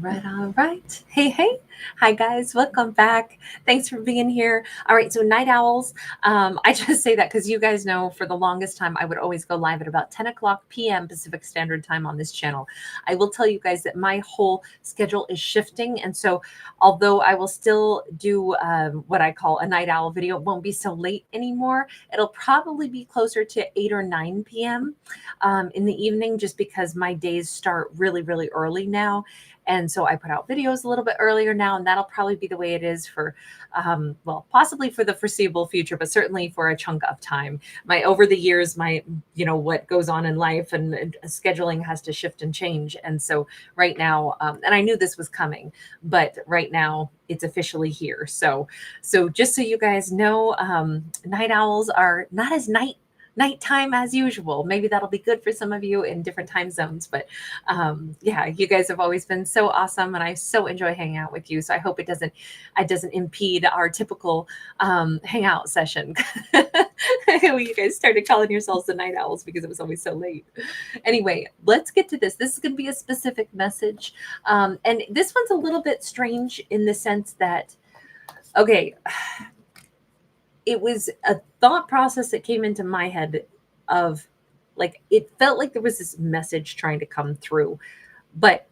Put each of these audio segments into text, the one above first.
right, all right. Hey, hey. Hi, guys. Welcome back. Thanks for being here. All right, so night owls. I just say that because you guys know for the longest time, I would always go live at about 10 o'clock p.m. Pacific Standard Time on this channel. I will tell you guys that my whole schedule is shifting. And so, although I will still do what I call a night owl video, it won't be so late anymore. It'll probably be closer to 8 or 9 p.m. In the evening, just because my days start really, really early now. And so I put out videos a little bit earlier now, and that'll probably be the way it is for, well, possibly for the foreseeable future, but certainly for a chunk of time. Over the years, what goes on in life and scheduling has to shift and change. And so right now, and I knew this was coming, but right now it's officially here. So just so you guys know, night owls are not as nighttime as usual. Maybe that'll be good for some of you in different time zones. But yeah, you guys have always been so awesome, and I so enjoy hanging out with you. So I hope it doesn't impede our typical hangout session. You guys started calling yourselves the night owls because it was always so late. Anyway, let's get to this. This is going to be a specific message, and this one's a little bit strange in the sense that, okay, it was a thought process that came into my head of, like, it felt like there was this message trying to come through, but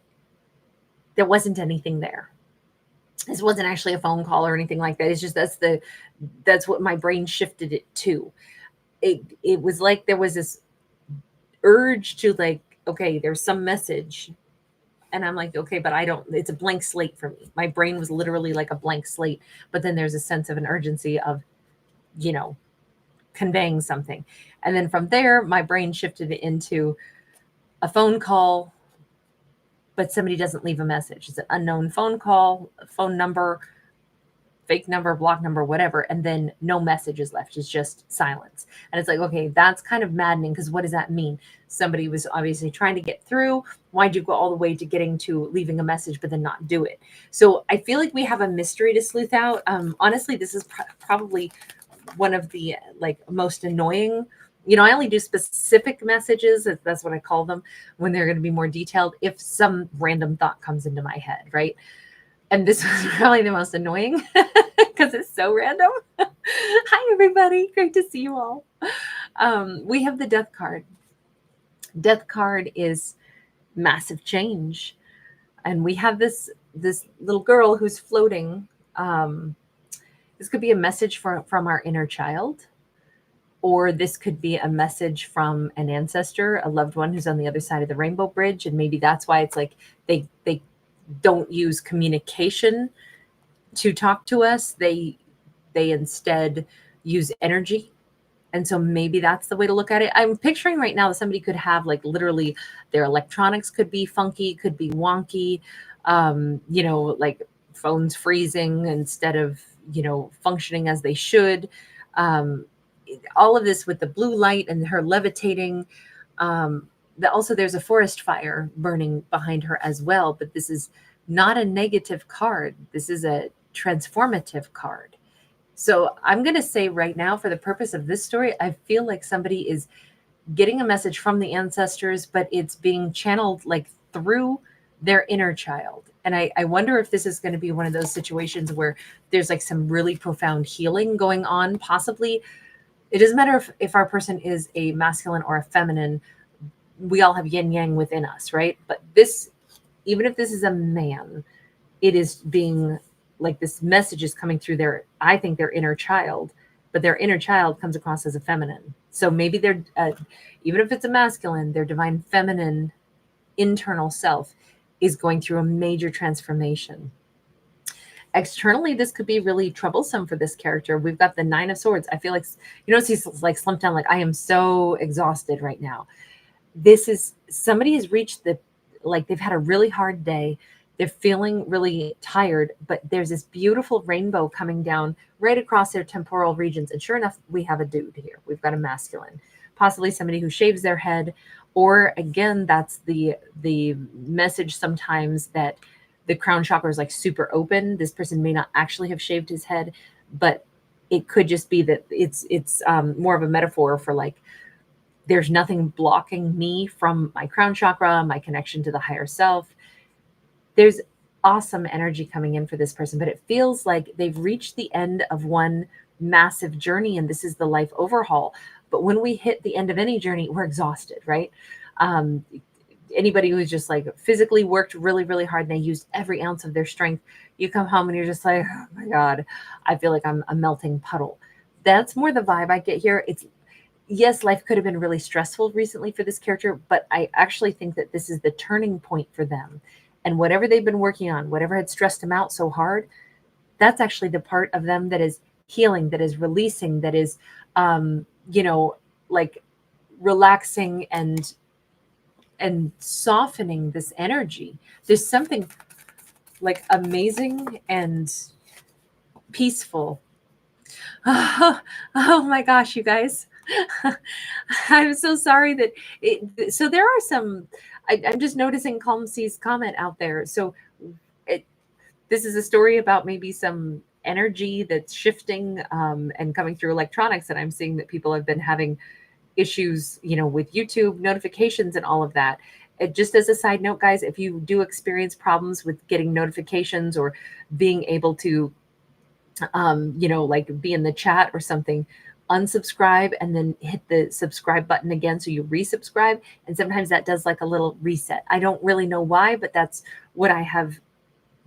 there wasn't anything there. This wasn't actually a phone call or anything like that. It's just that's what my brain shifted it to. It was like there was this urge to, like, okay, there's some message. And I'm like, okay, but it's a blank slate for me. My brain was literally like a blank slate, but then there's a sense of an urgency of, conveying something. And then from there, my brain shifted it into a phone call, but somebody doesn't leave a message. It's an unknown phone call, phone number, fake number, block number, whatever. And then no message is left. It's just silence. And it's like, okay, that's kind of maddening, because what does that mean? Somebody was obviously trying to get through. Why'd you go all the way to getting to leaving a message, but then not do it? So I feel like we have a mystery to sleuth out. Honestly, this is probably one of the most annoying. I only do specific messages, that's what I call them, when they're going to be more detailed, if some random thought comes into my head, right? And this was probably the most annoying because it's so random. Hi, everybody. Great to see you all. We have the Death card. Death card is massive change. And we have this little girl who's floating. This could be a message from our inner child, or this could be a message from an ancestor, a loved one who's on the other side of the rainbow bridge. And maybe that's why it's like they don't use communication to talk to us. They instead use energy. And so maybe that's the way to look at it. I'm picturing right now that somebody could have, like, literally their electronics could be funky, could be wonky, like phones freezing instead of, functioning as they should. All of this with the blue light and her levitating. Also, there's a forest fire burning behind her as well, but this is not a negative card. This is a transformative card. So I'm going to say right now, for the purpose of this story, I feel like somebody is getting a message from the ancestors, but it's being channeled like through their inner child. And I wonder if this is going to be one of those situations where there's like some really profound healing going on. Possibly, it doesn't matter if our person is a masculine or a feminine. We all have yin yang within us, right? But this, even if this is a man, it is being like, this message is coming through I think their inner child, but their inner child comes across as a feminine. So maybe they're, even if it's a masculine, their divine feminine internal self is going through a major transformation. Externally, this could be really troublesome for this character. We've got the 9 of Swords. I feel like, he's like slumped down, like, I am so exhausted right now. This is, somebody has reached they've had a really hard day. They're feeling really tired, but there's this beautiful rainbow coming down right across their temporal regions. And sure enough, we have a dude here. We've got a masculine, possibly somebody who shaves their head. Or again, that's the message sometimes that the crown chakra is like super open. This person may not actually have shaved his head, but it could just be that it's more of a metaphor for, like, there's nothing blocking me from my crown chakra, my connection to the higher self. There's awesome energy coming in for this person, but it feels like they've reached the end of one massive journey, and this is the life overhaul. But when we hit the end of any journey, we're exhausted, right? Um, Anybody who's just like physically worked really, really hard and they used every ounce of their strength, you come home and you're just like, oh my God, I feel like I'm a melting puddle. That's more the vibe I get here. It's, yes, life could have been really stressful recently for this character, but I actually think that this is the turning point for them. And whatever they've been working on, whatever had stressed them out so hard, that's actually the part of them that is healing, that is releasing, that is, you know, like relaxing and softening this energy. There's something like amazing and peaceful. Oh, my gosh, you guys. I'm so sorry that so there are some, I'm just noticing Calm Sea's comment out there. So this is a story about maybe some energy that's shifting and coming through electronics. And I'm seeing that people have been having issues, with YouTube notifications and all of that. Just as a side note, guys, if you do experience problems with getting notifications or being able to, like be in the chat or something, unsubscribe and then hit the subscribe button again so you resubscribe. And sometimes that does like a little reset. I don't really know why, but that's what I have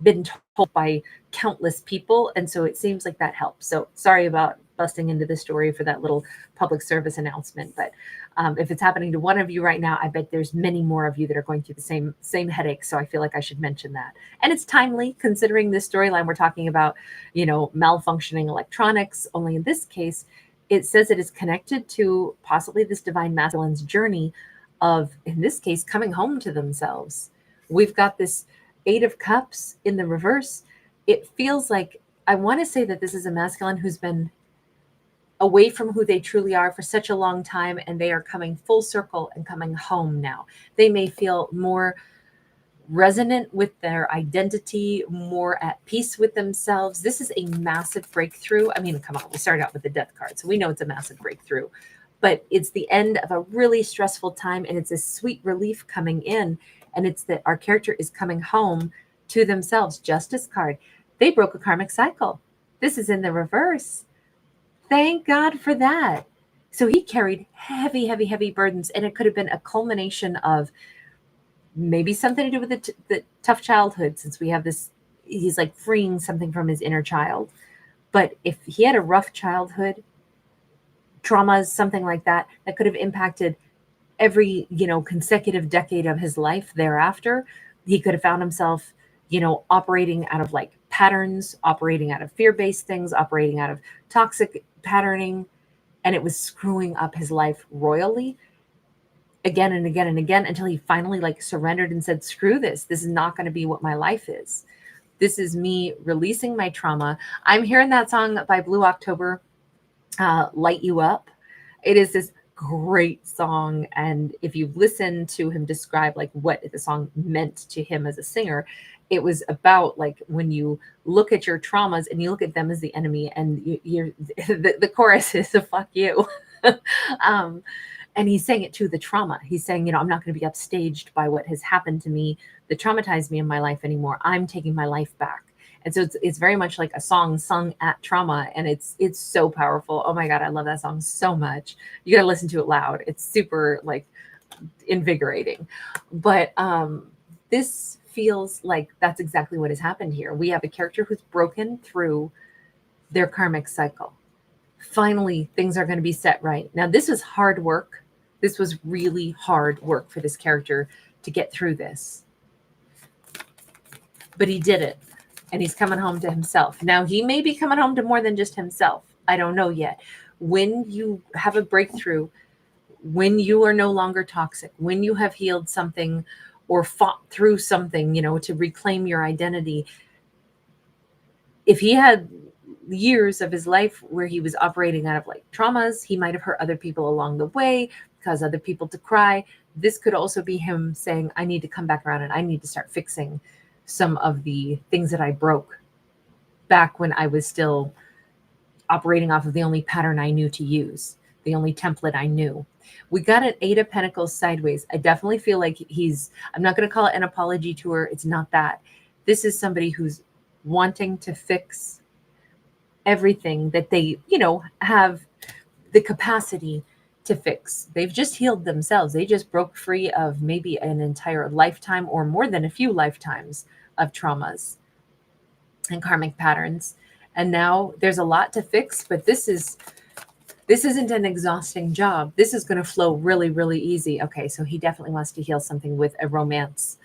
been told by countless people. And so it seems like that helps. So sorry about busting into the story for that little public service announcement. But if it's happening to one of you right now, I bet there's many more of you that are going through the same headache. So I feel like I should mention that. And it's timely considering this storyline we're talking about, malfunctioning electronics. Only in this case, it says it is connected to possibly this divine masculine's journey of, in this case, coming home to themselves. We've got this Eight of Cups in the reverse. It feels like, I want to say that this is a masculine who's been away from who they truly are for such a long time, and they are coming full circle and coming home now. They may feel more resonant with their identity, more at peace with themselves. This is a massive breakthrough. I mean, come on, we started out with the Death card, so we know it's a massive breakthrough. But it's the end of a really stressful time, and it's a sweet relief coming in. And it's that our character is coming home to themselves. Justice card. They broke a karmic cycle. This is in the reverse. Thank God for that. So he carried heavy, heavy, heavy burdens. And it could have been a culmination of maybe something to do with the tough childhood, since we have this, he's like freeing something from his inner child. But if he had a rough childhood, traumas, something like that, that could have impacted every, consecutive decade of his life thereafter. He could have found himself, operating out of like patterns, operating out of fear-based things, operating out of toxic patterning, and it was screwing up his life royally again and again and again until he finally like surrendered and said, screw this. This is not going to be what my life is. This is me releasing my trauma. I'm hearing that song by Blue October, Light You Up. It is this great song, and if you listen to him describe like what the song meant to him as a singer, it was about like when you look at your traumas and you look at them as the enemy, and you're the chorus is a fuck you. And he's saying it to the trauma. He's saying, I'm not going to be upstaged by what has happened to me that traumatized me in my life anymore. I'm taking my life back. And so it's very much like a song sung at trauma, and it's so powerful. Oh my God, I love that song so much. You got to listen to it loud. It's super like invigorating. But this feels like that's exactly what has happened here. We have a character who's broken through their karmic cycle. Finally, things are going to be set right. Now, this was hard work. This was really hard work for this character to get through this. But he did it. And he's coming home to himself. Now, he may be coming home to more than just himself. I don't know yet. When you have a breakthrough, when you are no longer toxic, when you have healed something or fought through something, to reclaim your identity, if he had years of his life where he was operating out of like traumas, he might have hurt other people along the way, caused other people to cry. This could also be him saying, I need to come back around and I need to start fixing some of the things that I broke back when I was still operating off of the only pattern I knew to use, the only template I knew. We got an Eight of Pentacles sideways. I definitely feel like I'm not going to call it an apology tour. It's not that. This is somebody who's wanting to fix everything that they, have the capacity to fix. They've just healed themselves. They just broke free of maybe an entire lifetime or more than a few lifetimes of traumas and karmic patterns. And now there's a lot to fix, but this isn't an exhausting job. This is going to flow really, really easy. Okay, so he definitely wants to heal something with a romance.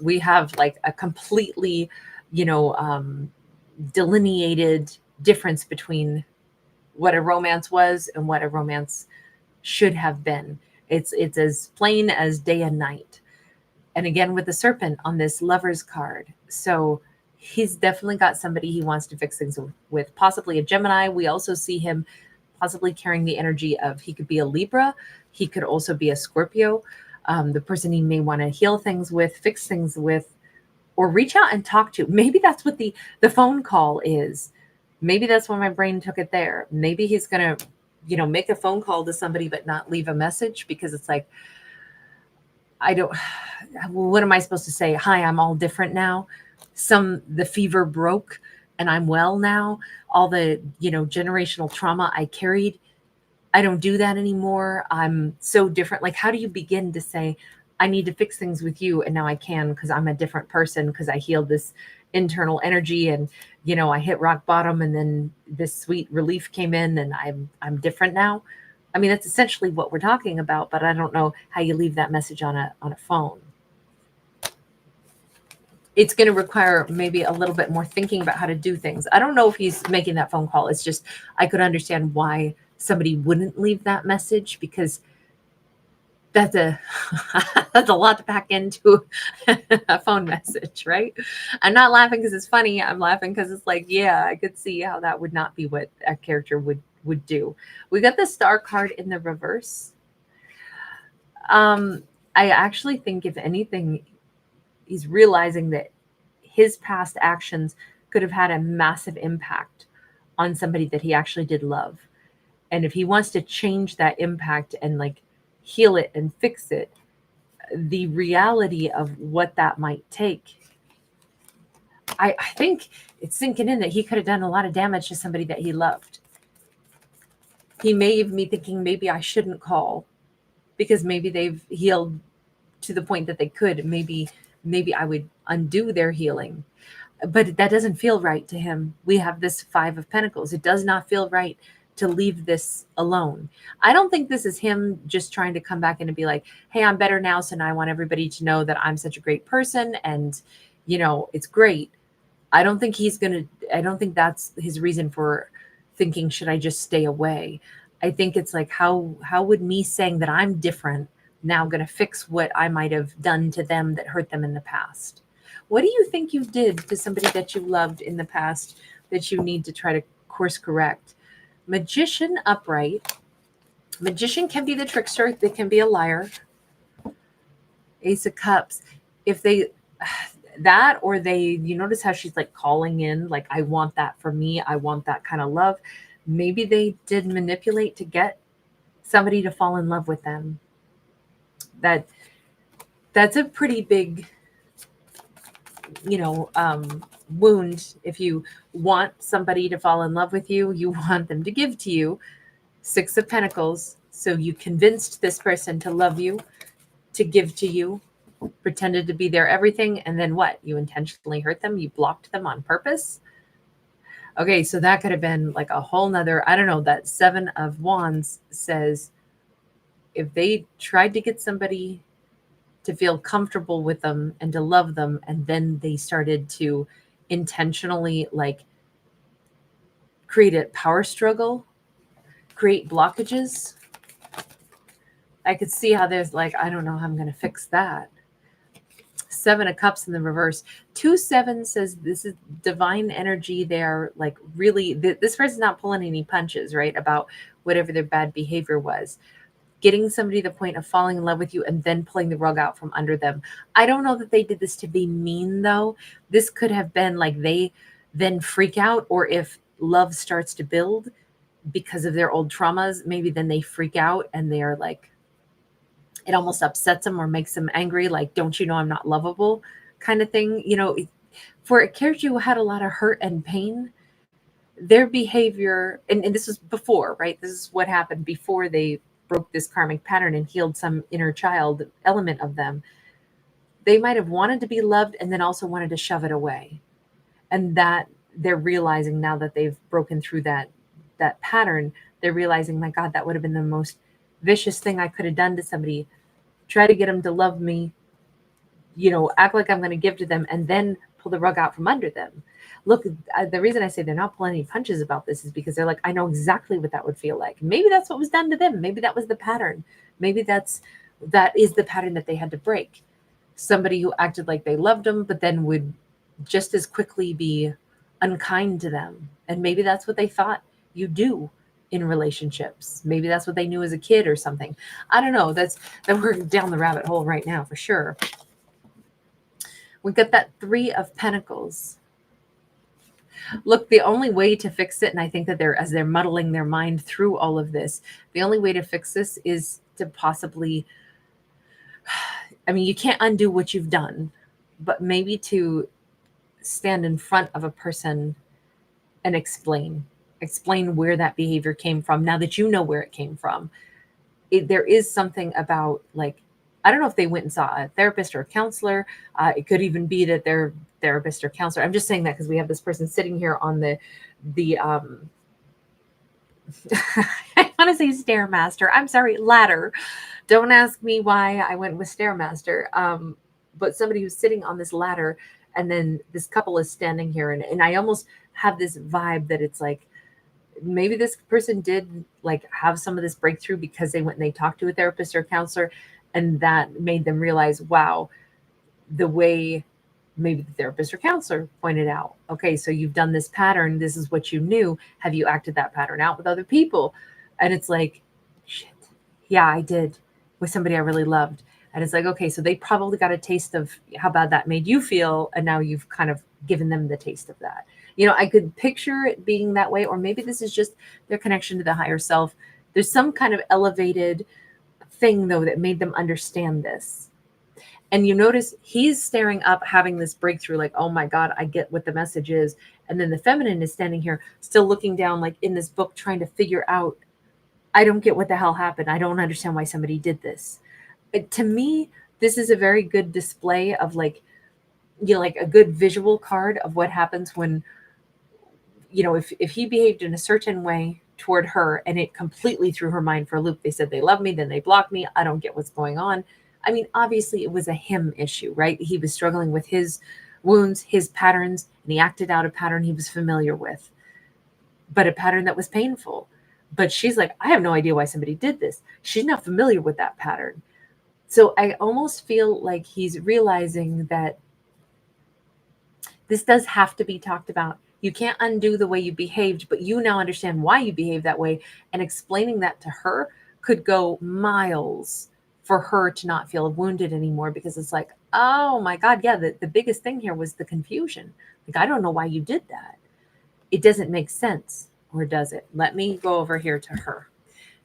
We have like a completely, delineated difference between what a romance was and what a romance should have been. It's as plain as day and night. And again, with the serpent on this Lover's card. So he's definitely got somebody he wants to fix things with, possibly a Gemini. We also see him possibly carrying the energy of, he could be a Libra. He could also be a Scorpio. The person he may want to heal things with, fix things with, or reach out and talk to. Maybe that's what the phone call is. Maybe that's why my brain took it there. Maybe he's going to, make a phone call to somebody, but not leave a message, because it's like, what am I supposed to say? Hi, I'm all different now. The fever broke and I'm well now. All the, generational trauma I carried, I don't do that anymore. I'm so different. Like, how do you begin to say, I need to fix things with you, and now I can, because I'm a different person, because I healed this internal energy, and I hit rock bottom, and then this sweet relief came in, and I'm different now. I mean, that's essentially what we're talking about, but I don't know how you leave that message on a phone. It's going to require maybe a little bit more thinking about how to do things. I don't know if he's making that phone call. It's just, I could understand why somebody wouldn't leave that message, because that's a lot to pack into a phone message, right? I'm not laughing because it's funny. I'm laughing because it's like, yeah, I could see how that would not be what a character would do. We got the Star card in the reverse. I actually think, if anything, he's realizing that his past actions could have had a massive impact on somebody that he actually did love. And if he wants to change that impact and like heal it and fix it, the reality of what that might take, I think it's sinking in that he could have done a lot of damage to somebody that he loved. He may even be thinking, maybe I shouldn't call, because maybe they've healed to the point that they could. Maybe I would undo their healing. But that doesn't feel right to him. We have this 5 of Pentacles. It does not feel right to leave this alone. I don't think this is him just trying to come back in and be like, hey, I'm better now, so now I want everybody to know that I'm such a great person, and it's great. I don't think that's his reason for thinking, should I just stay away? I think it's like, how would me saying that I'm different now going to fix what I might have done to them that hurt them in the past? What do you think you did to somebody that you loved in the past that you need to try to course correct? Magician upright. Magician can be the trickster. They can be a liar. Ace of Cups. If they, that, or you notice how she's like calling in, like, I want that for me. I want that kind of love. Maybe they did manipulate to get somebody to fall in love with them. That's a pretty big, wound. If you want somebody to fall in love with you, you want them to give to you. 6 of Pentacles. So you convinced this person to love you, to give to you, pretended to be their everything, and then what? You intentionally hurt them. You blocked them on purpose. Okay, so that could have been like a whole nother, I don't know, that 7 of Wands says, if they tried to get somebody to feel comfortable with them and to love them, and then they started to intentionally like create a power struggle, create blockages, I could see how there's like, I don't know how I'm going to fix that. 7 of Cups in the reverse. 2-7 says this is divine energy. They're like really, this person's not pulling any punches, right? About whatever their bad behavior was. Getting somebody to the point of falling in love with you and then pulling the rug out from under them. I don't know that they did this to be mean, though. This could have been like they then freak out, or if love starts to build because of their old traumas, maybe then they freak out and they are like, it almost upsets them or makes them angry. Like, don't you know I'm not lovable? kind of thing. You know, for a character who had a lot of hurt and pain, their behavior, and this was before, right? This is what happened before they broke this karmic pattern and healed some inner child element of them. They might have wanted to be loved and then also wanted to shove it away. And that they're realizing now that they've broken through that pattern, they're realizing, my God, that would have been the most vicious thing I could have done to somebody. Try to get them to love me, you know, act like I'm going to give to them, and then pull the rug out from under them. Look, the reason I say they're not pulling any punches about this is because they're like, I know exactly what that would feel like. Maybe that's what was done to them. Maybe that was the pattern. Maybe that is the pattern that they had to break. Somebody who acted like they loved them, but then would just as quickly be unkind to them. And maybe that's what they thought you do in relationships. Maybe that's what they knew as a kid or something. I don't know. That we're down the rabbit hole right now for sure. We got that 3 of Pentacles. Look, the only way to fix it, and I think that as they're muddling their mind through all of this, the only way to fix this is to possibly, I mean, you can't undo what you've done, but maybe to stand in front of a person and explain where that behavior came from. Now that you know where it came from, there is something about, like, I don't know if they went and saw a therapist or a counselor. It could even be that they're therapist or counselor. I'm just saying that because we have this person sitting here on the I want to say Stairmaster. I'm sorry, ladder. Don't ask me why I went with Stairmaster. But somebody who's sitting on this ladder, and then this couple is standing here, and I almost have this vibe that it's like, maybe this person did like have some of this breakthrough because they went and they talked to a therapist or a counselor, and that made them realize, wow, the way maybe the therapist or counselor pointed out, okay, so you've done this pattern. This is what you knew. Have you acted that pattern out with other people? And it's like, shit, yeah, I did, with somebody I really loved. And it's like, okay, so they probably got a taste of how bad that made you feel. And now you've kind of given them the taste of that. You know, I could picture it being that way, or maybe this is just their connection to the higher self. There's some kind of elevated thing, though, that made them understand this. And you notice he's staring up, having this breakthrough, like, oh my God, I get what the message is. And then the feminine is standing here, still looking down, like in this book, trying to figure out, I don't get what the hell happened. I don't understand why somebody did this. To me, this is a very good display of, like, you know, like a good visual card of what happens when, you know, if he behaved in a certain way toward her and it completely threw her mind for a loop. They said they love me, then they block me. I don't get what's going on. I mean, obviously it was a him issue, right? He was struggling with his wounds, his patterns, and he acted out a pattern he was familiar with, but a pattern that was painful. But she's like, I have no idea why somebody did this. She's not familiar with that pattern. So I almost feel like he's realizing that this does have to be talked about. You can't undo the way you behaved, but you now understand why you behaved that way. And explaining that to her could go miles for her to not feel wounded anymore, because it's like, oh my God, yeah, the biggest thing here was the confusion. Like, I don't know why you did that. It doesn't make sense, or does it? Let me go over here to her.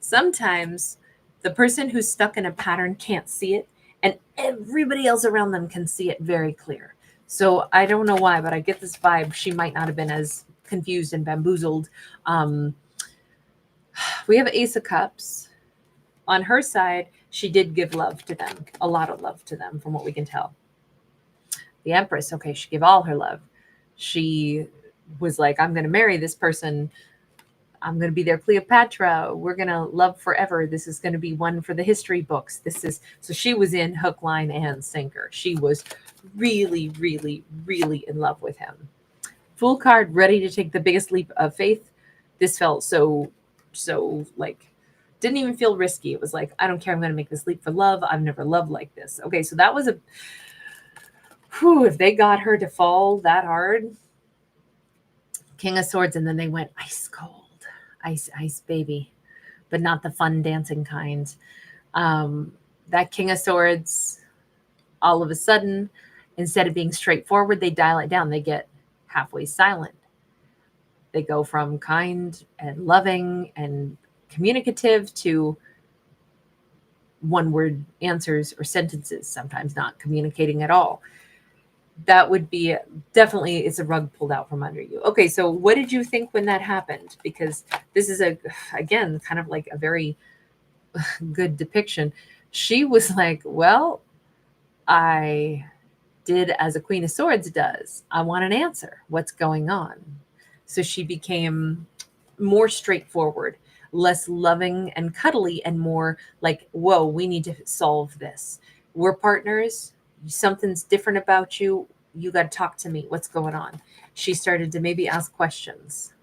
Sometimes the person who's stuck in a pattern can't see it, and everybody else around them can see it very clear. So I don't know why, but I get this vibe. She might not have been as confused and bamboozled. We have Ace of Cups. On her side, she did give love to them, a lot of love to them, from what we can tell. The Empress, okay, she gave all her love. She was like, I'm going to marry this person. I'm going to be their Cleopatra. We're going to love forever. This is going to be one for the history books. So she was in hook, line, and sinker. She was really, really, really in love with him. Fool card, ready to take the biggest leap of faith. This felt so like, didn't even feel risky. It was like, I don't care. I'm going to make this leap for love. I've never loved like this. Okay, so that was if they got her to fall that hard. King of Swords, and then they went ice cold. Ice baby, but not the fun dancing kind. That King of Swords, all of a sudden, instead of being straightforward, they dial it down. They get halfway silent. They go from kind and loving and communicative to one-word answers or sentences, sometimes not communicating at all. that would be definitely, it's a rug pulled out from under you. Okay, so what did you think when that happened? Because this is again, kind of like a very good depiction. She was like, well, I did as a Queen of Swords does. I want an answer. What's going on? So she became more straightforward, less loving and cuddly, and more like, whoa, we need to solve this. We're partners. Something's different about you. You got to talk to me. What's going on? She started to maybe ask questions.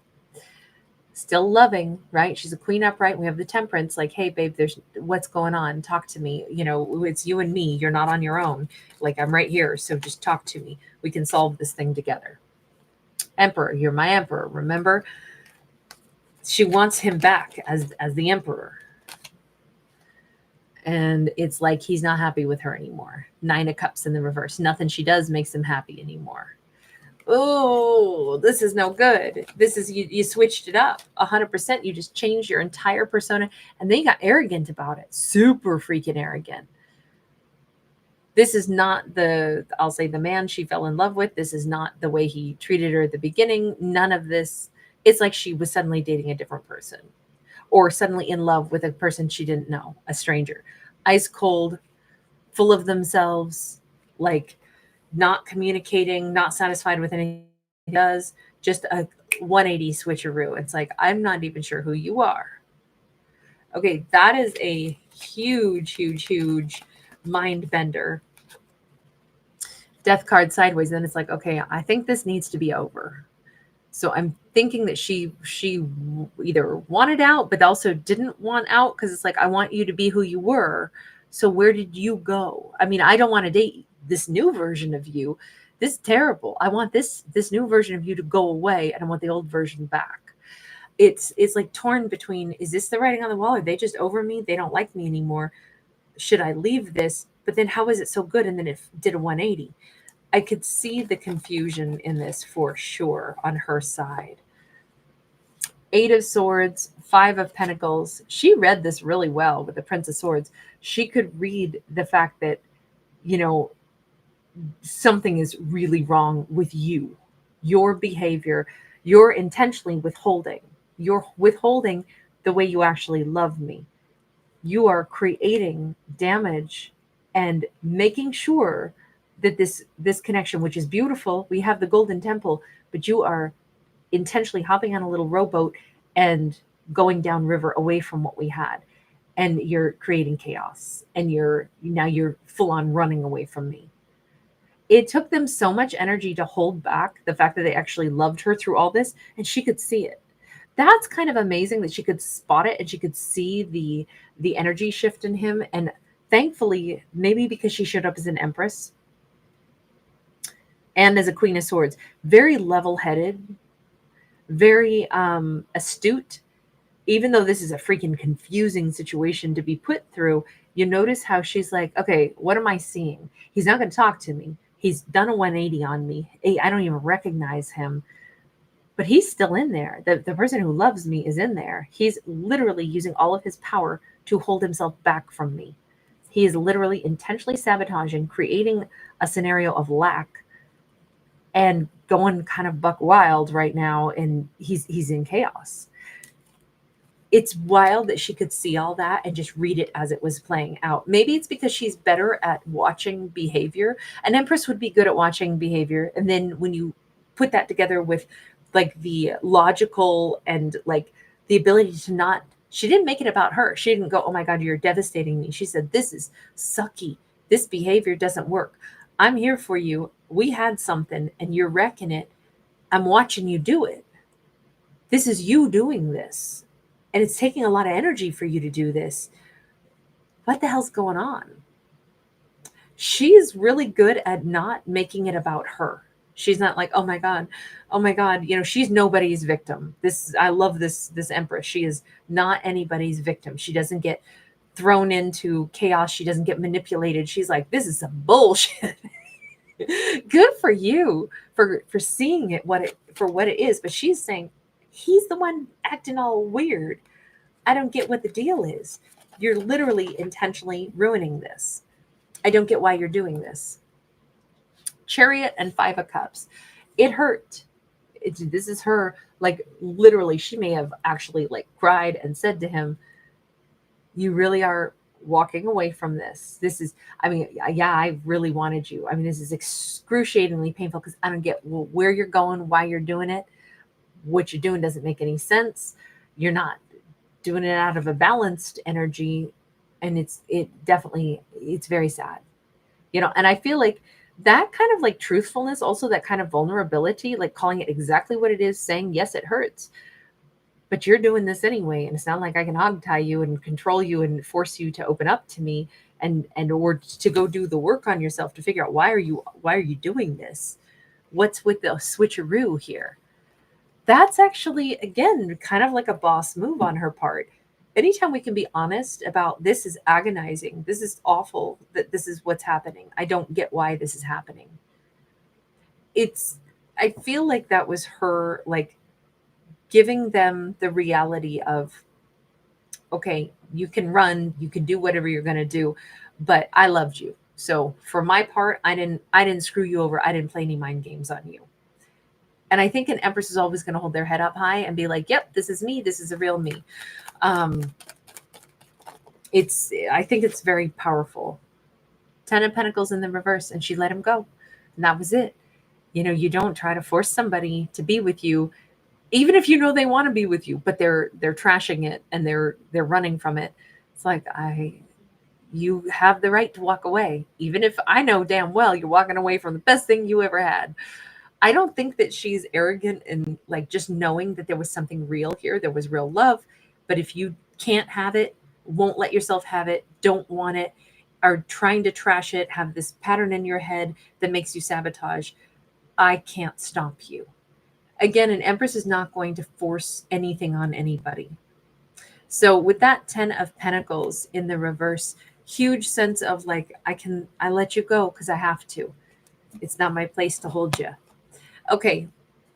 Still loving, right? She's a queen upright. We have the temperance, like, hey, babe, there's what's going on. Talk to me. You know, it's you and me. You're not on your own. Like, I'm right here. So just talk to me. We can solve this thing together. Emperor, you're my emperor. Remember? She wants him back as the emperor. And it's like he's not happy with her anymore. 9 of Cups in the reverse. Nothing she does makes him happy anymore. Oh, this is no good. This is, you switched it up 100%. You just changed your entire persona, and then you got arrogant about it. Super freaking arrogant. This is not I'll say the man she fell in love with. This is not the way he treated her at the beginning. None of this. It's like she was suddenly dating a different person, or suddenly in love with a person she didn't know, a stranger. Ice cold, full of themselves, like not communicating, not satisfied with anything he does, just a 180 switcheroo. It's like, I'm not even sure who you are. Okay, that is a huge, huge, huge mind bender. Death card sideways. Then it's like, okay, I think this needs to be over. So I'm thinking that she either wanted out, but also didn't want out, because it's like, I want you to be who you were. So where did you go? I mean, I don't want to date this new version of you. This is terrible. I want this new version of you to go away, and I want the old version back. It's like torn between, is this the writing on the wall? Are they just over me? They don't like me anymore. Should I leave this? But then how is it so good? And then it did a 180. I could see the confusion in this for sure on her side. 8 of Swords, 5 of Pentacles. She read this really well with the Prince of Swords. She could read the fact that, you know, something is really wrong with you, your behavior. You're intentionally withholding. You're withholding the way you actually love me. You are creating damage and making sure that this connection, which is beautiful, we have the Golden Temple, but you are intentionally hopping on a little rowboat and going downriver away from what we had, and you're creating chaos, and you're full on running away from me. It took them so much energy to hold back the fact that they actually loved her through all this, and she could see it. That's kind of amazing that she could spot it, and she could see the energy shift in him. And thankfully, maybe because she showed up as an Empress and as a Queen of Swords, very level-headed, very astute. Even though this is a freaking confusing situation to be put through, you notice how she's like, okay, what am I seeing? He's not going to talk to me. He's done a 180 on me. I don't even recognize him, but he's still in there. The person who loves me is in there. He's literally using all of his power to hold himself back from me. He is literally intentionally sabotaging, creating a scenario of lack, and going kind of buck wild right now, and he's in chaos. It's wild that she could see all that and just read it as it was playing out. Maybe it's because she's better at watching behavior. An Empress would be good at watching behavior, and then when you put that together with like the logical and like the ability to not, she didn't make it about her. She didn't go, oh my God, you're devastating me. She said, this is sucky. This behavior doesn't work. I'm here for you. We had something and you're wrecking it. I'm watching you do it. This is you doing this. And it's taking a lot of energy for you to do this. What the hell's going on? She's really good at not making it about her. She's not like, oh my God, you know, she's nobody's victim. I love this Empress. She is not anybody's victim. She doesn't get thrown into chaos. She doesn't get manipulated. She's like, this is some bullshit. Good for you for seeing it for what it is. But she's saying, he's the one acting all weird. I don't get what the deal is. You're literally intentionally ruining this. I don't get why you're doing this. Chariot and Five of Cups. It hurt. This is her, like, literally, she may have actually like cried and said to him, you really are walking away from this. This is, I mean, yeah, I really wanted you. I mean, this is excruciatingly painful because I don't get where you're going, why you're doing it. What you're doing doesn't make any sense. You're not doing it out of a balanced energy. And it's very sad, and I feel like that kind of like truthfulness, also that kind of vulnerability, like calling it exactly what it is, saying, yes, it hurts, but you're doing this anyway. And it's not like I can hog tie you and control you and force you to open up to me and or to go do the work on yourself to figure out why are you doing this? What's with the switcheroo here? That's actually, again, kind of like a boss move on her part. Anytime we can be honest about this is agonizing, this is awful, that this is what's happening. I don't get why this is happening. I feel like that was her, like, giving them the reality of, okay, you can run, you can do whatever you're going to do, but I loved you. So for my part, I didn't screw you over. I didn't play any mind games on you. And I think an Empress is always going to hold their head up high and be like, yep, this is me. This is a real me. I think it's very powerful. 10 of Pentacles in the reverse, and she let him go. And that was it. You don't try to force somebody to be with you, even if you know they want to be with you, but they're trashing it and they're running from it. It's like, you have the right to walk away, even if I know damn well you're walking away from the best thing you ever had. I don't think that she's arrogant and like just knowing that there was something real here. There was real love. But if you can't have it, won't let yourself have it, don't want it, are trying to trash it, have this pattern in your head that makes you sabotage, I can't stop you. Again, an Empress is not going to force anything on anybody. So with that 10 of Pentacles in the reverse, huge sense of like, I let you go because I have to. It's not my place to hold you. Okay,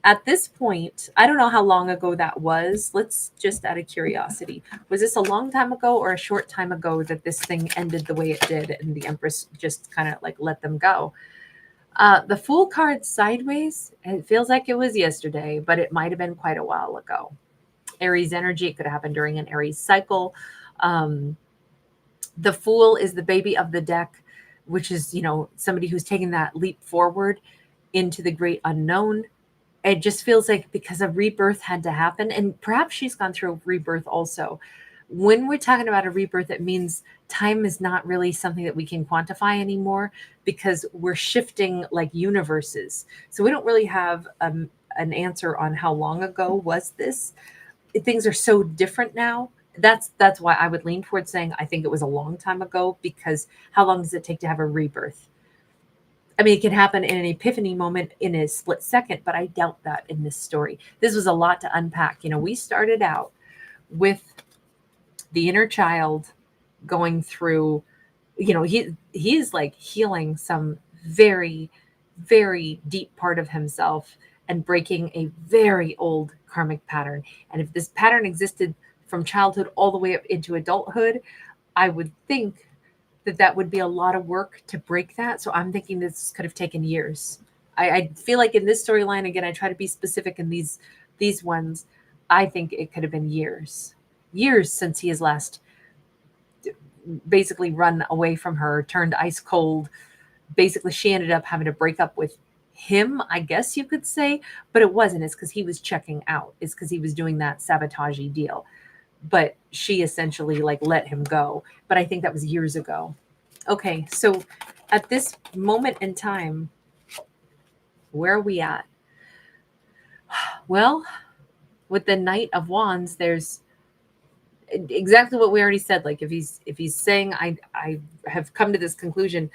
at this point, I don't know how long ago that was. Let's just, out of curiosity, was this a long time ago or a short time ago that this thing ended the way it did and the Empress just kind of like let them go? The Fool card sideways, it feels like it was yesterday, but it might have been quite a while ago. Aries energy, it could have happened during an Aries cycle. The Fool is the baby of the deck, which is, somebody who's taking that leap forward into the great unknown. It just feels like because a rebirth had to happen, and perhaps she's gone through a rebirth also. When we're talking about a rebirth, it means time is not really something that we can quantify anymore because we're shifting like universes. So we don't really have an answer on how long ago was this. Things are so different now. That's why I would lean towards saying I think it was a long time ago, because how long does it take to have a rebirth? I mean, it can happen in an epiphany moment in a split second, but I doubt that in this story. This was a lot to unpack. We started out with the inner child going through, he's like healing some very, very deep part of himself and breaking a very old karmic pattern. And if this pattern existed from childhood all the way up into adulthood, I would think that would be a lot of work to break that. So I'm thinking this could have taken years. I feel like in this storyline, again, I try to be specific in these ones. I think it could have been years since he has last basically run away from her, turned ice cold. Basically, she ended up having to break up with him, I guess you could say, but it wasn't. It's because he was checking out. It's because he was doing that sabotagey deal. But she essentially like let him go. But I think that was years ago. Okay, so at this moment in time, where are we at? Well, with the Knight of Wands, there's exactly what we already said. Like if he's saying I have come to this conclusion,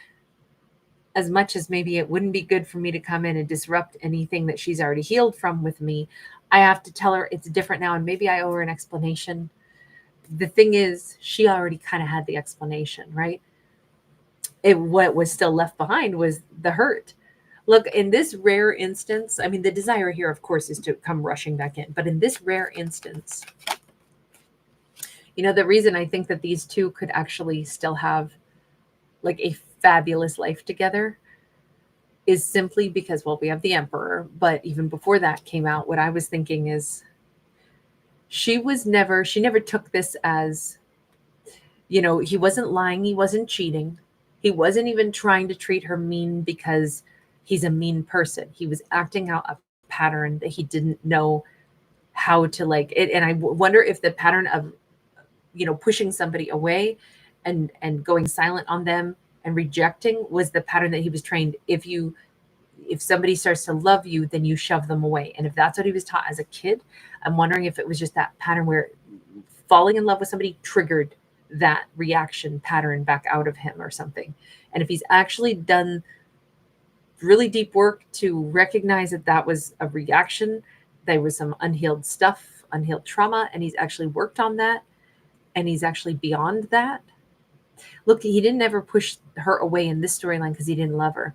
as much as maybe it wouldn't be good for me to come in and disrupt anything that she's already healed from with me, I have to tell her it's different now, and maybe I owe her an explanation. The thing is, she already kind of had the explanation, right? What was still left behind was the hurt. Look, in this rare instance, I mean, the desire here, of course, is to come rushing back in. But in this rare instance, the reason I think that these two could actually still have like a fabulous life together is simply because, well, we have the Emperor, but even before that came out, what I was thinking is she never took this as, he wasn't lying, he wasn't cheating. He wasn't even trying to treat her mean because he's a mean person. He was acting out a pattern that he didn't know how to like it. And I wonder if the pattern of, pushing somebody away and going silent on them and rejecting was the pattern that he was trained. If somebody starts to love you, then you shove them away. And if that's what he was taught as a kid, I'm wondering if it was just that pattern where falling in love with somebody triggered that reaction pattern back out of him or something. And if he's actually done really deep work to recognize that that was a reaction, there was some unhealed stuff, unhealed trauma, and he's actually worked on that, and he's actually beyond that. Look, he didn't ever push her away in this storyline because he didn't love her.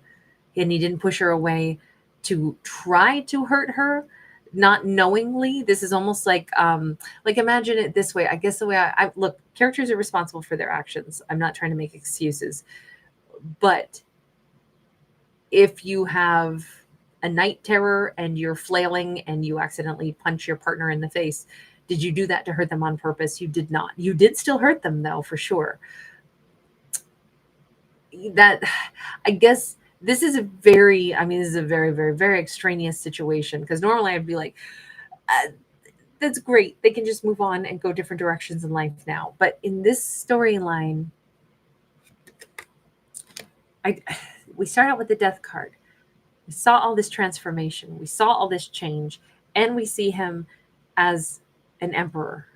And he didn't push her away to try to hurt her, not knowingly. This is almost like imagine it this way. I guess the way I look, characters are responsible for their actions. I'm not trying to make excuses. But if you have a night terror and you're flailing and you accidentally punch your partner in the face, did you do that to hurt them on purpose? You did not. You did still hurt them, though, for sure. That, I guess, this is a very, very, very extraneous situation, because normally I'd be like, that's great. They can just move on and go different directions in life now. But in this storyline, we start out with the Death card. We saw all this transformation. We saw all this change. And we see him as an emperor.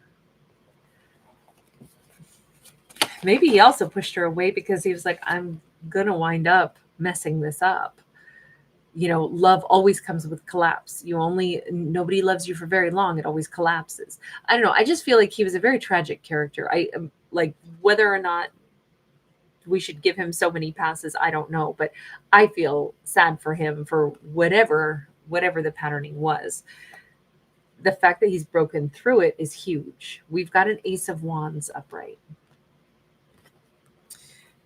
Maybe he also pushed her away because he was like, I'm going to wind up messing this up. Love always comes with collapse. Nobody loves you for very long. It always collapses. I don't know. I just feel like he was a very tragic character. Like, whether or not we should give him so many passes, I don't know. But I feel sad for him for whatever the patterning was. The fact that he's broken through it is huge. We've got an Ace of Wands upright.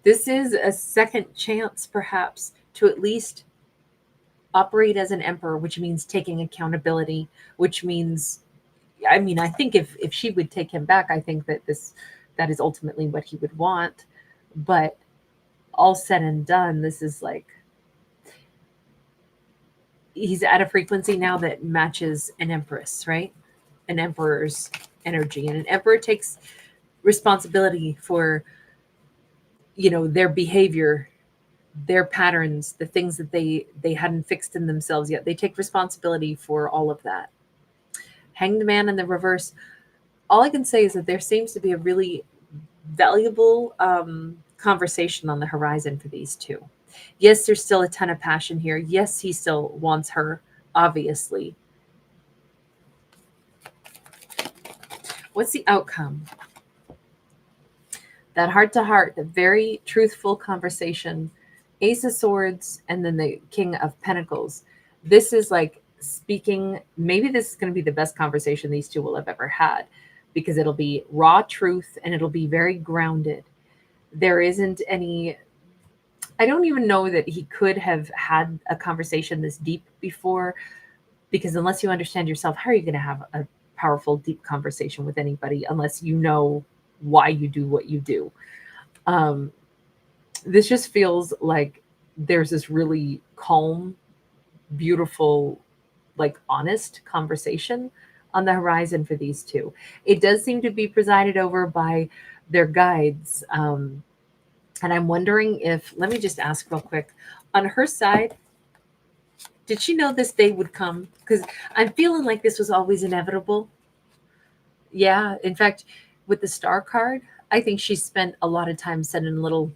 This is a second chance, perhaps, to at least operate as an emperor, which means taking accountability, which means, I think if she would take him back, I think that is ultimately what he would want. But all said and done, this is like, he's at a frequency now that matches an empress, right? An emperor's energy. And an emperor takes responsibility for, their behavior, their patterns, the things that they hadn't fixed in themselves yet. They take responsibility for all of that. Hanged Man in the reverse. All I can say is that there seems to be a really valuable conversation on the horizon for these two. Yes, there's still a ton of passion here. Yes, he still wants her, obviously. What's the outcome? That heart-to-heart, the very truthful conversation, Ace of Swords, and then the King of Pentacles. This is like speaking, maybe this is going to be the best conversation these two will have ever had, because it'll be raw truth and it'll be very grounded. There isn't any, I don't even know that he could have had a conversation this deep before, because unless you understand yourself, how are you going to have a powerful, deep conversation with anybody unless you know why you do what you do? This just feels like there's this really calm, beautiful, like honest conversation on the horizon for these two. It does seem to be presided over by their guides. And I'm wondering if, let me just ask real quick, on her side, did she know this day would come? Because I'm feeling like this was always inevitable. Yeah. In fact, with the Star card, I think she spent a lot of time sending little,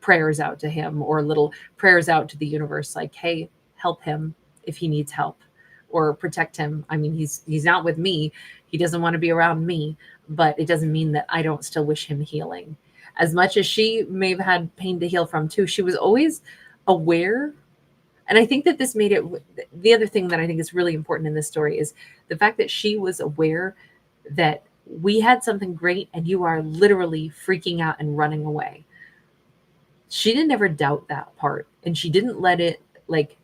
prayers out to him, or little prayers out to the universe, like, hey, help him if he needs help, or protect him. I mean, he's not with me. He doesn't want to be around me, but it doesn't mean that I don't still wish him healing. As much as she may have had pain to heal from too, she was always aware. And I think that this made it, the other thing that I think is really important in this story is the fact that she was aware that we had something great and you are literally freaking out and running away. She didn't ever doubt that part, and she didn't let it like,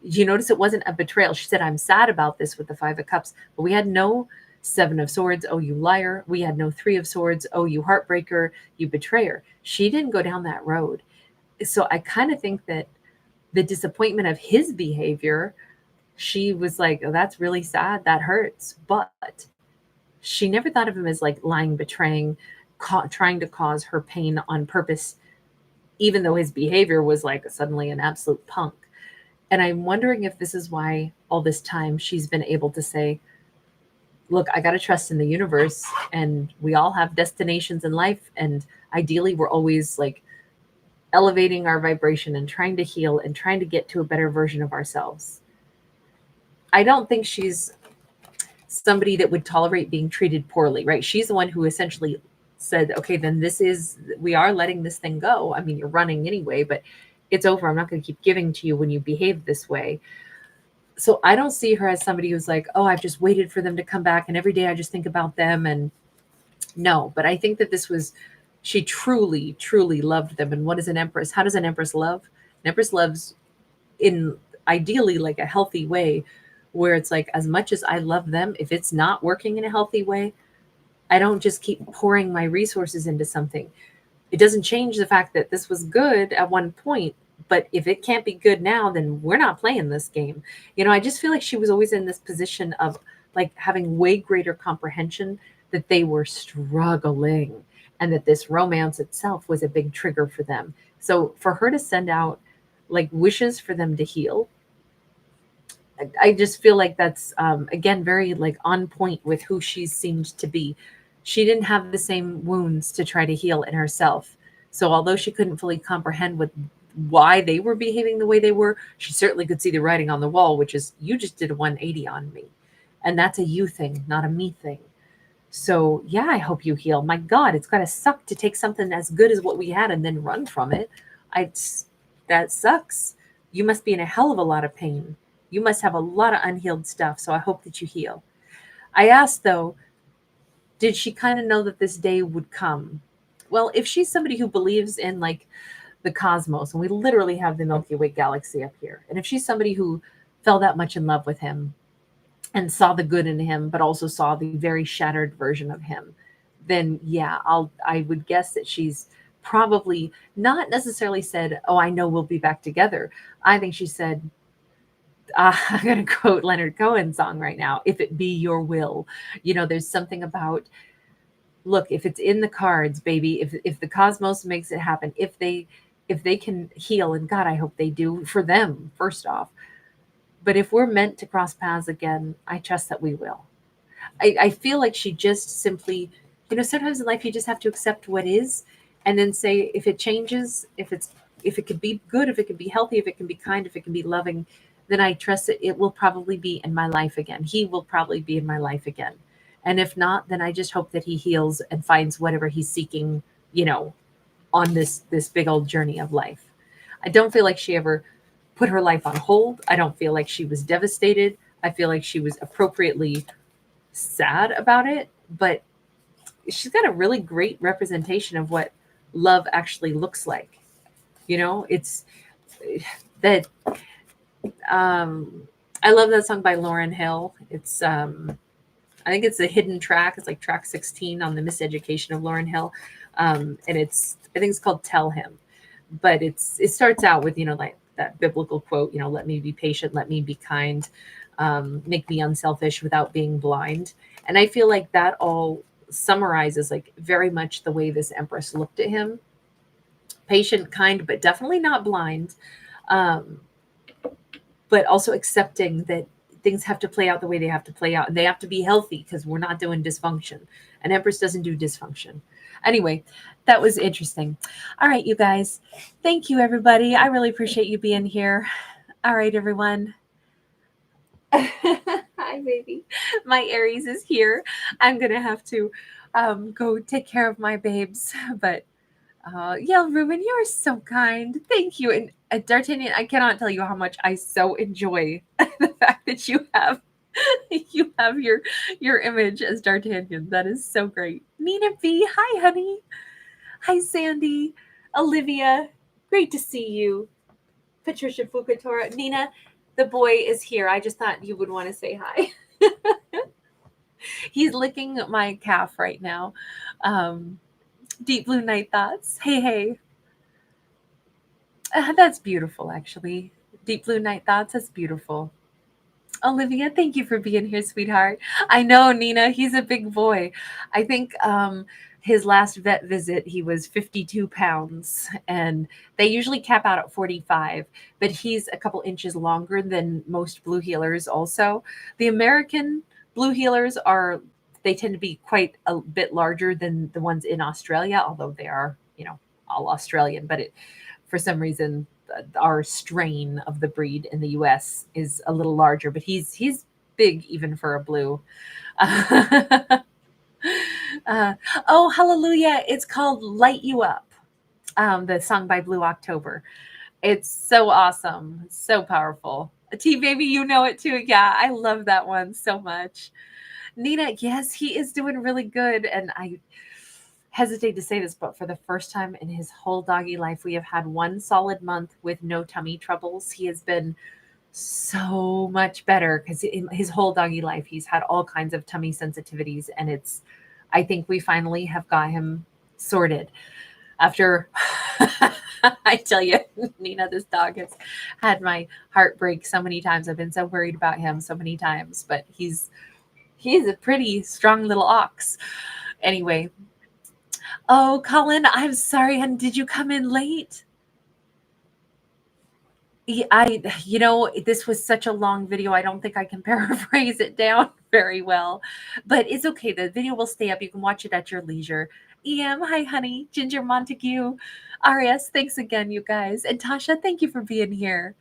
you notice it wasn't a betrayal. She said, I'm sad about this with the 5 of Cups, but we had no 7 of Swords, oh, you liar. We had no 3 of Swords, oh, you heartbreaker, you betrayer. She didn't go down that road. So I kind of think that the disappointment of his behavior, she was like, oh, that's really sad. That hurts. But she never thought of him as like lying, betraying, trying to cause her pain on purpose, even though his behavior was like suddenly an absolute punk. And I'm wondering if this is why all this time she's been able to say, look, I got to trust in the universe, and we all have destinations in life. And ideally, we're always like elevating our vibration and trying to heal and trying to get to a better version of ourselves. I don't think she's somebody that would tolerate being treated poorly, right? She's the one who essentially said, okay, then we are letting this thing go. I mean, you're running anyway, but it's over. I'm not going to keep giving to you when you behave this way. So I don't see her as somebody who's like, oh, I've just waited for them to come back and every day I just think about them. And no, but I think that she truly, truly loved them. And what is an empress? How does an empress love? An empress loves in ideally like a healthy way, where it's like, as much as I love them, if it's not working in a healthy way, I don't just keep pouring my resources into something. It doesn't change the fact that this was good at one point, but if it can't be good now, then we're not playing this game. I just feel like she was always in this position of like having way greater comprehension that they were struggling and that this romance itself was a big trigger for them. So for her to send out like wishes for them to heal, I just feel like that's, again, very like on point with who she seemed to be. She didn't have the same wounds to try to heal in herself. So although she couldn't fully comprehend why they were behaving the way they were, she certainly could see the writing on the wall, which is, you just did a 180 on me. And that's a you thing, not a me thing. So yeah, I hope you heal. My God, it's got to suck to take something as good as what we had and then run from it. That sucks. You must be in a hell of a lot of pain. You must have a lot of unhealed stuff. So I hope that you heal. I asked though, did she kind of know that this day would come? Well, if she's somebody who believes in like the cosmos, and we literally have the Milky Way galaxy up here, and if she's somebody who fell that much in love with him and saw the good in him, but also saw the very shattered version of him, then yeah, I would guess that she's probably not necessarily said, oh, I know we'll be back together. I think she said, I'm going to quote Leonard Cohen's song right now, if it be your will. There's something about, look, if it's in the cards, baby, if the cosmos makes it happen, if they can heal, and God, I hope they do for them, first off. But if we're meant to cross paths again, I trust that we will. I feel like she just simply, sometimes in life you just have to accept what is, and then say, if it changes, if it could be good, if it can be healthy, if it can be kind, if it can be loving, then I trust that it will probably be in my life again. He will probably be in my life again. And if not, then I just hope that he heals and finds whatever he's seeking, on this big old journey of life. I don't feel like she ever put her life on hold. I don't feel like she was devastated. I feel like she was appropriately sad about it, but she's got a really great representation of what love actually looks like. It's that, I love that song by Lauryn Hill. It's, I think it's a hidden track. It's like track 16 on the Miseducation of Lauryn Hill. And I think it's called Tell Him, but it starts out with, like that biblical quote, let me be patient, let me be kind, make me unselfish without being blind. And I feel like that all summarizes like very much the way this empress looked at him. Patient, kind, but definitely not blind. But also accepting that things have to play out the way they have to play out, and they have to be healthy because we're not doing dysfunction. An empress doesn't do dysfunction. Anyway, that was interesting. All right, you guys. Thank you, everybody. I really appreciate you being here. All right, everyone. Hi, baby. My Aries is here. I'm going to have to go take care of my babes. But yeah, Ruben, you are so kind. Thank you. And D'Artagnan, I cannot tell you how much I so enjoy the fact that you have your image as D'Artagnan. That is so great. Nina B, hi, honey. Hi, Sandy. Olivia, great to see you. Patricia Fukatora. Nina, the boy is here. I just thought you would want to say hi. He's licking my calf right now. Deep Blue Night Thoughts. Hey, hey. That's beautiful, actually. Deep Blue Night Thoughts. That's beautiful. Olivia, thank you for being here, sweetheart. I know, Nina, he's a big boy. I think his last vet visit, he was 52 pounds, and they usually cap out at 45, but he's a couple inches longer than most blue healers also. The American blue healers they tend to be quite a bit larger than the ones in Australia, although they are, all Australian, but for some reason, our strain of the breed in the US is a little larger, but he's big even for a blue. Oh, hallelujah. It's called Light You Up. The song by Blue October. It's so awesome. So powerful. T baby, you know it too. Yeah, I love that one so much. Nina, yes, he is doing really good. And I hesitate to say this, but for the first time in his whole doggy life, we have had one solid month with no tummy troubles. He has been so much better because in his whole doggy life, he's had all kinds of tummy sensitivities. And I think we finally have got him sorted after, I tell you, Nina, this dog has had my heart break so many times. I've been so worried about him so many times, but he's a pretty strong little ox. Anyway. Oh, Colin, I'm sorry, honey. Did you come in late? This was such a long video. I don't think I can paraphrase it down very well, but it's okay. The video will stay up. You can watch it at your leisure. EM, hi, honey. Ginger Montague. Aries, thanks again, you guys. And Tasha, thank you for being here.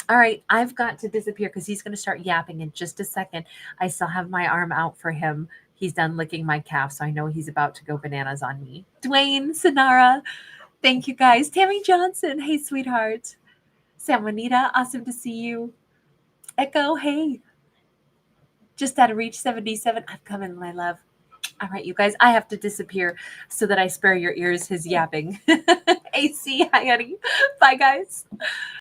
All right, I've got to disappear because he's going to start yapping in just a second. I still have my arm out for him. He's done licking my calf, so I know he's about to go bananas on me. Dwayne, Sonara, thank you guys. Tammy Johnson, hey, sweetheart. San Juanita, awesome to see you. Echo, hey. Just out of reach 77. I'm coming, my love. All right, you guys, I have to disappear so that I spare your ears his yapping. AC, hi, honey. Bye, guys.